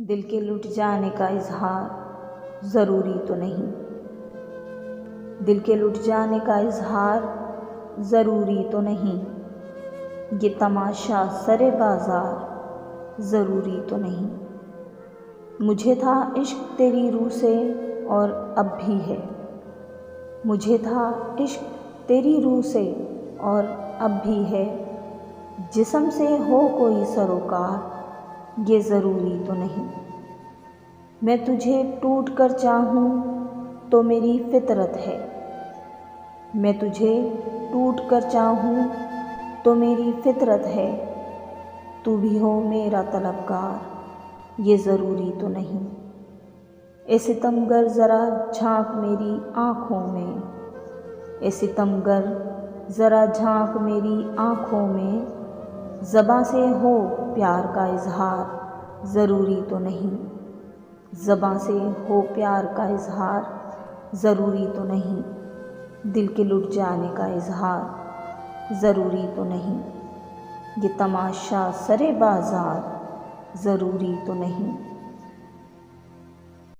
दिल के लुट जाने का इजहार ज़रूरी तो नहीं। दिल के लुट जाने का इजहार ज़रूरी तो नहीं। ये तमाशा सरे बाज़ार ज़रूरी तो नहीं। मुझे था इश्क तेरी रूह से और अब भी है। मुझे था इश्क तेरी रूह से और अब भी है। जिस्म से हो कोई सरोकार ये ज़रूरी तो नहीं। मैं तुझे टूट कर चाहूँ तो मेरी फितरत है। मैं तुझे टूट कर चाहूँ तो मेरी फितरत है। तू भी हो मेरा तलबगार ये ज़रूरी तो नहीं। ए सितमगर ज़रा झांक मेरी आँखों में। ए सितमगर ज़रा झांक मेरी आँखों में। ज़बां से हो प्यार का इजहार ज़रूरी तो नहीं। ज़बां से हो प्यार का इजहार ज़रूरी तो नहीं। दिल के लुट जाने का इजहार ज़रूरी तो नहीं। ये तमाशा सरे बाज़ार ज़रूरी तो नहीं।